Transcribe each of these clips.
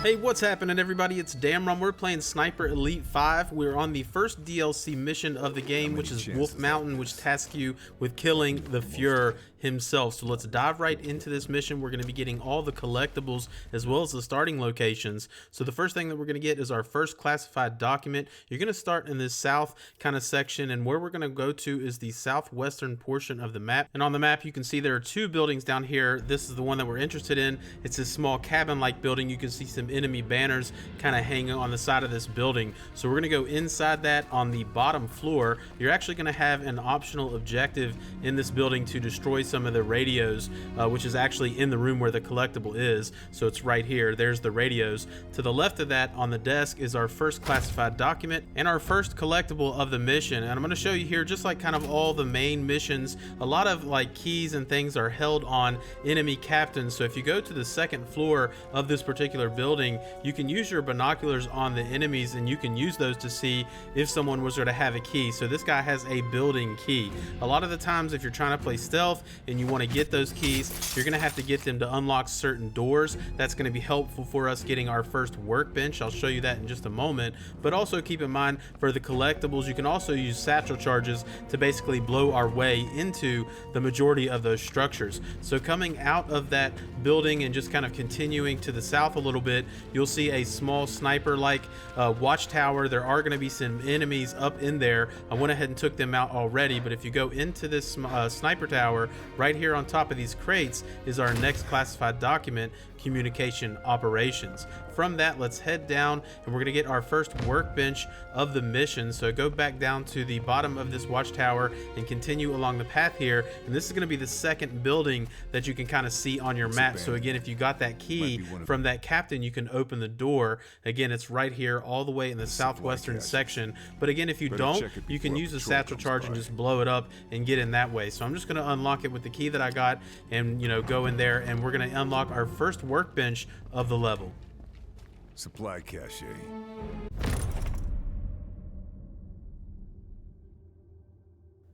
Hey, what's happening everybody? It's xxDAMRONxx. We're playing Sniper Elite 5. We're on the first DLC mission of the game, which is Wolf Mountain, which tasks you with killing the Fuhrer himself. So let's dive right into this mission. We're going to be getting all the collectibles as well as the starting locations. So the first thing that we're going to get is our first classified document. You're going to start in this south kind of section, and where we're going to go to is the southwestern portion of the map. And on the map you can see there are two buildings down here. This is the one that we're interested in. It's a small cabin-like building. You can see some enemy banners kind of hanging on the side of this building. So we're going to go inside that on the bottom floor. You're actually going to have an optional objective in this building to destroy some of the radios, which is actually in the room where the collectible is. So it's right here. There's the radios. To the left of that on the desk is our first classified document and our first collectible of the mission. And I'm going to show you here, just like kind of all the main missions, a lot of like keys and things are held on enemy captains. So if you go to the second floor of this particular building, you can use your binoculars on the enemies and you can use those to see if someone was there to have a key. So this guy has a building key. A lot of the times if you're trying to play stealth and you want to get those keys, you're going to have to get them to unlock certain doors. That's going to be helpful for us getting our first workbench. I'll show you that in just a moment. But also keep in mind, for the collectibles, you can also use satchel charges to basically blow our way into the majority of those structures. So coming out of that building and just kind of continuing to the south a little bit, you'll see a small sniper-like watchtower. There are going to be some enemies up in there. I went ahead and took them out already, but if you go into this sniper tower, right here on top of these crates is our next classified document, communication operations. From that, let's head down and we're going to get our first workbench of the mission. So go back down to the bottom of this watchtower and continue along the path here, and this is going to be the second building that you can kind of see on your map. So again, if you got that key from that captain, you can open the door. Again, it's right here all the way in the southwestern section. But again, if you don't, you can use the satchel charge and just blow it up and get in that way. So I'm just going to unlock it with the key that I got and, you know, go in there, and we're going to unlock our first workbench of the level. Supply cache.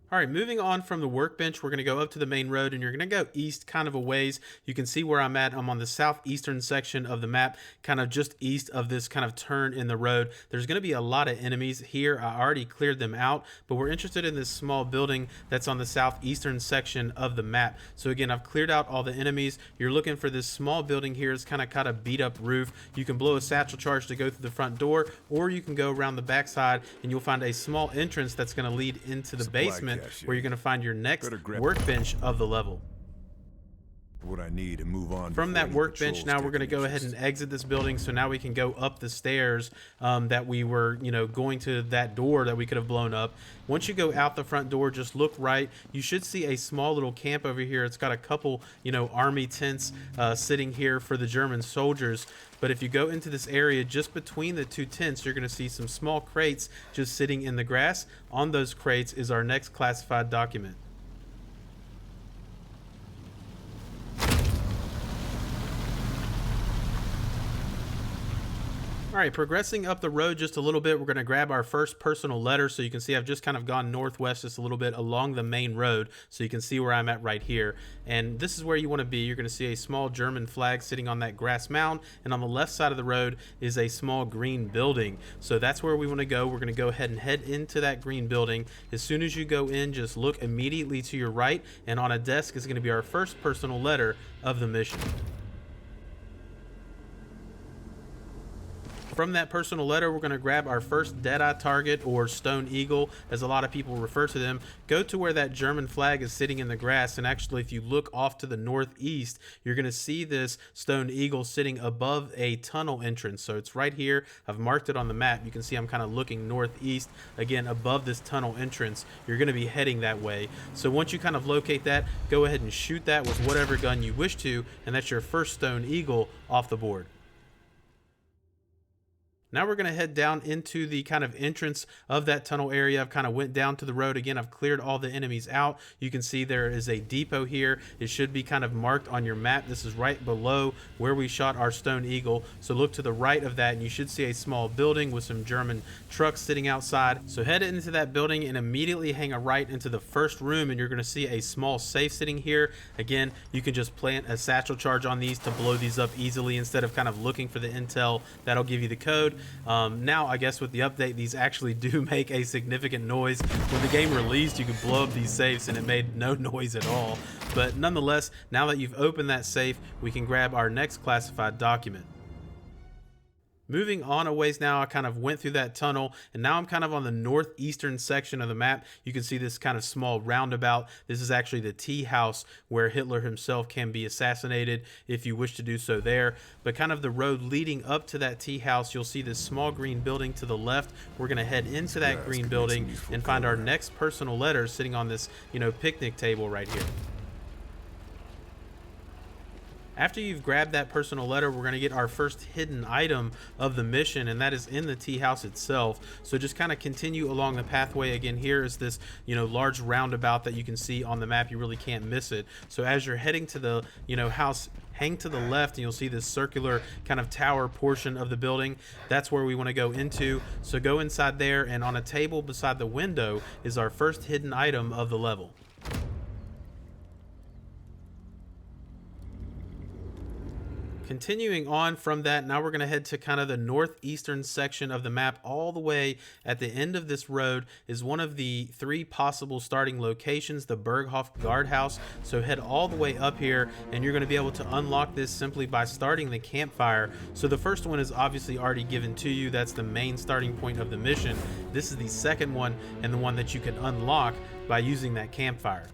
All right, moving on from the workbench, we're going to go up to the main road, and you're going to go east kind of a ways. You can see where I'm at. I'm on the southeastern section of the map, kind of just east of this kind of turn in the road. There's going to be a lot of enemies here. I already cleared them out, but we're interested in this small building that's on the southeastern section of the map. So again, I've cleared out all the enemies. You're looking for this small building here. It's kind of got a beat up roof. You can blow a satchel charge to go through the front door, or you can go around the backside and you'll find a small entrance that's going to lead into the basement, where you're going to find your next workbench of the level. What I need to move on. From that workbench, now we're going to go ahead and exit this building. So now we can go up the stairs that we were, you know, going to that door that we could have blown up. Once you go out the front door, just look right. You should see a small little camp over here. It's got a couple, you know, army tents sitting here for the German soldiers. But if you go into this area just between the two tents, you're going to see some small crates just sitting in the grass. On those crates is our next classified document. All right, progressing up the road just a little bit, we're going to grab our first personal letter. So you can see I've just kind of gone northwest just a little bit along the main road, so you can see where I'm at right here. And this is where you want to be. You're going to see a small German flag sitting on that grass mound, and on the left side of the road is a small green building. So that's where we want to go. We're going to go ahead and head into that green building. As soon as you go in, just look immediately to your right, and on a desk is going to be our first personal letter of the mission. From that personal letter, we're going to grab our first Deadeye target, or Stone Eagle, as a lot of people refer to them. Go to where that German flag is sitting in the grass, and actually if you look off to the northeast, you're going to see this Stone Eagle sitting above a tunnel entrance. So it's right here. I've marked it on the map. You can see I'm kind of looking northeast, again above this tunnel entrance. You're going to be heading that way. So once you kind of locate that, go ahead and shoot that with whatever gun you wish to, and that's your first Stone Eagle off the board. Now we're going to head down into the kind of entrance of that tunnel area. I've kind of went down to the road again. I've cleared all the enemies out. You can see there is a depot here. It should be kind of marked on your map. This is right below where we shot our stone eagle. So look to the right of that and you should see a small building with some German trucks sitting outside. So head into that building and immediately hang a right into the first room and you're going to see a small safe sitting here. Again, you can just plant a satchel charge on these to blow these up easily instead of kind of looking for the intel. That'll give you the code. Now I guess with the update, these actually do make a significant noise. When the game released, you could blow up these safes and it made no noise at all. But nonetheless, now that you've opened that safe, we can grab our next classified document. Moving on a ways now, I kind of went through that tunnel and now I'm kind of on the northeastern section of the map. You can see this kind of small roundabout. This is actually the tea house where Hitler himself can be assassinated if you wish to do so there. But kind of the road leading up to that tea house, you'll see this small green building to the left. We're going to head into that green building and find our next personal letter sitting on this, picnic table right here. After you've grabbed that personal letter, we're going to get our first hidden item of the mission, and that is in the tea house itself. So just kind of continue along the pathway. Again, here is this, large roundabout that you can see on the map. You really can't miss it. So as you're heading to the, house, hang to the left and you'll see this circular kind of tower portion of the building. That's where we want to go into. So go inside there, and on a table beside the window is our first hidden item of the level. Continuing on from that, now we're going to head to kind of the northeastern section of the map. All the way at the end of this road is one of the 3 possible starting locations, the Berghof Guardhouse. So head all the way up here and you're going to be able to unlock this simply by starting the campfire. So the first one is obviously already given to you. That's the main starting point of the mission. This is the second one and the one that you can unlock by using that campfire.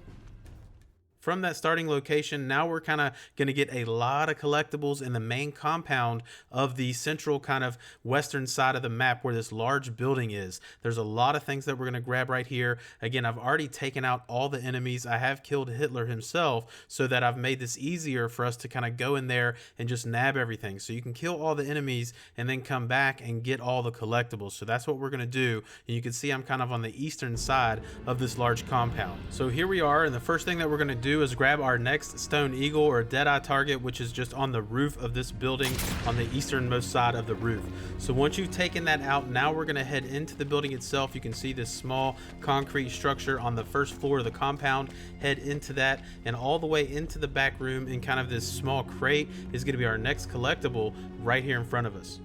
From that starting location, now we're kind of going to get a lot of collectibles in the main compound of the central kind of western side of the map where this large building is. There's a lot of things that we're going to grab right here. Again, I've already taken out all the enemies. I have killed Hitler himself so that I've made this easier for us to kind of go in there and just nab everything. So you can kill all the enemies and then come back and get all the collectibles. So that's what we're going to do. And you can see I'm kind of on the eastern side of this large compound. So here we are, and the first thing that we're going to do is grab our next stone eagle or deadeye target, which is just on the roof of this building on the easternmost side of the roof. So once you've taken that out, now we're going to head into the building itself. You can see this small concrete structure on the first floor of the compound. Head into that and all the way into the back room, and kind of this small crate is going to be our next collectible right here in front of us.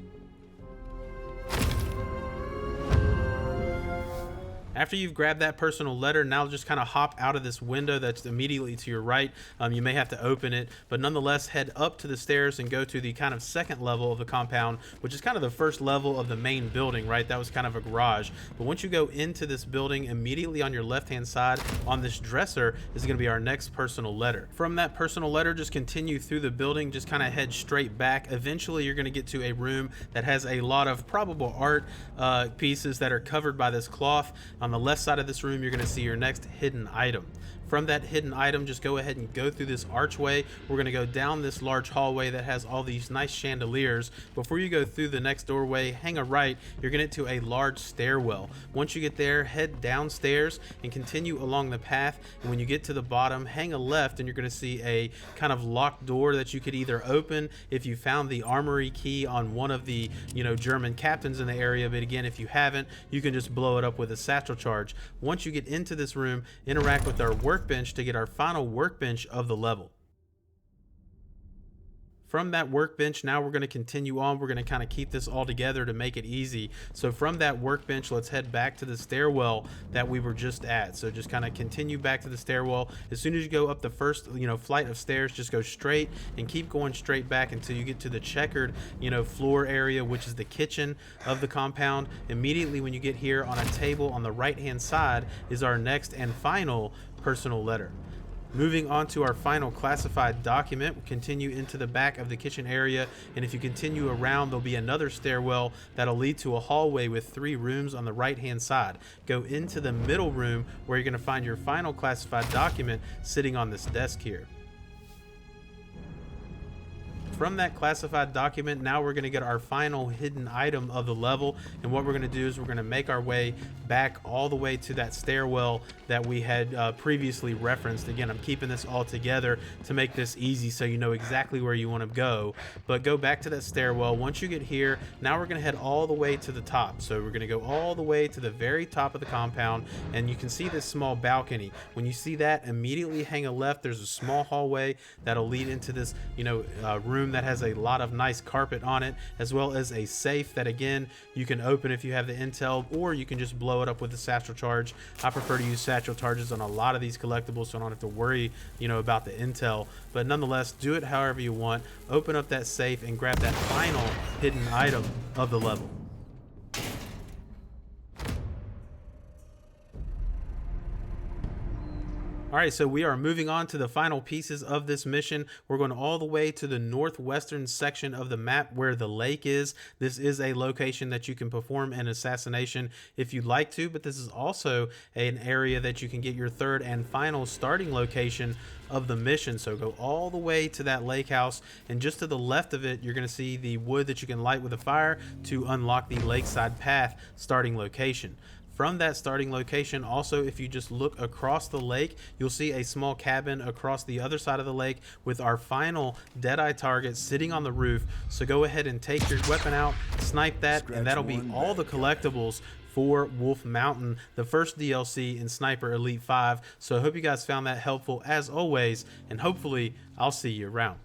After you've grabbed that personal letter, now just kind of hop out of this window that's immediately to your right. You may have to open it, but nonetheless head up to the stairs and go to the kind of second level of the compound, which is kind of the first level of the main building, right? That was kind of a garage. But once you go into this building, immediately on your left-hand side on this dresser is going to be our next personal letter. From that personal letter, just continue through the building, just kind of head straight back. Eventually, you're going to get to a room that has a lot of probable art pieces that are covered by this cloth. On the left side of this room, you're going to see your next hidden item. From that hidden item, just go ahead and go through this archway. We're going to go down this large hallway that has all these nice chandeliers. Before you go through the next doorway, hang a right, you're going to get to a large stairwell. Once you get there, head downstairs and continue along the path. And when you get to the bottom, hang a left and you're going to see a kind of locked door that you could either open if you found the armory key on one of the, German captains in the area. But again, if you haven't, you can just blow it up with a satchel charge. Once you get into this room, interact with our workbench to get our final workbench of the level. From that workbench, now we're going to continue on. We're going to kind of keep this all together to make it easy. So from that workbench, let's head back to the stairwell that we were just at. So just kind of continue back to the stairwell. As soon as you go up the first, flight of stairs, just go straight and keep going straight back until you get to the checkered, floor area, which is the kitchen of the compound. Immediately when you get here, on a table on the right-hand side is our next and final personal letter. Moving on to our final classified document, we'll continue into the back of the kitchen area, and if you continue around, there'll be another stairwell that'll lead to a hallway with 3 rooms on the right hand side. Go into the middle room where you're going to find your final classified document sitting on this desk here. from that classified document, now we're going to get our final hidden item of the level. And what we're going to do is we're going to make our way back all the way to that stairwell that we had previously referenced. Again, I'm keeping this all together to make this easy so you know exactly where you want to go. But go back to that stairwell. Once you get here, now we're going to head all the way to the top. So we're going to go all the way to the very top of the compound, and you can see this small balcony. When you see that, immediately hang a left. There's a small hallway that'll lead into this, room that has a lot of nice carpet on it, as well as a safe that, again, you can open if you have the intel, or you can just blow it up with the satchel charge. I prefer to use satchel charges on a lot of these collectibles, so I don't have to worry, about the intel. But nonetheless, do it however you want. Open up that safe and grab that final hidden item of the level. All right, so we are moving on to the final pieces of this mission. We're going all the way to the northwestern section of the map where the lake is. This is a location that you can perform an assassination if you'd like to, but this is also an area that you can get your third and final starting location of the mission. So go all the way to that lake house, and just to the left of it, you're going to see the wood that you can light with a fire to unlock the Lakeside path starting location. From that starting location, also, if you just look across the lake, you'll see a small cabin across the other side of the lake with our final Deadeye target sitting on the roof. So go ahead and take your weapon out, snipe that, and that'll be all the collectibles for Wolf Mountain, the first DLC in Sniper Elite 5. So I hope you guys found that helpful as always, and hopefully I'll see you around.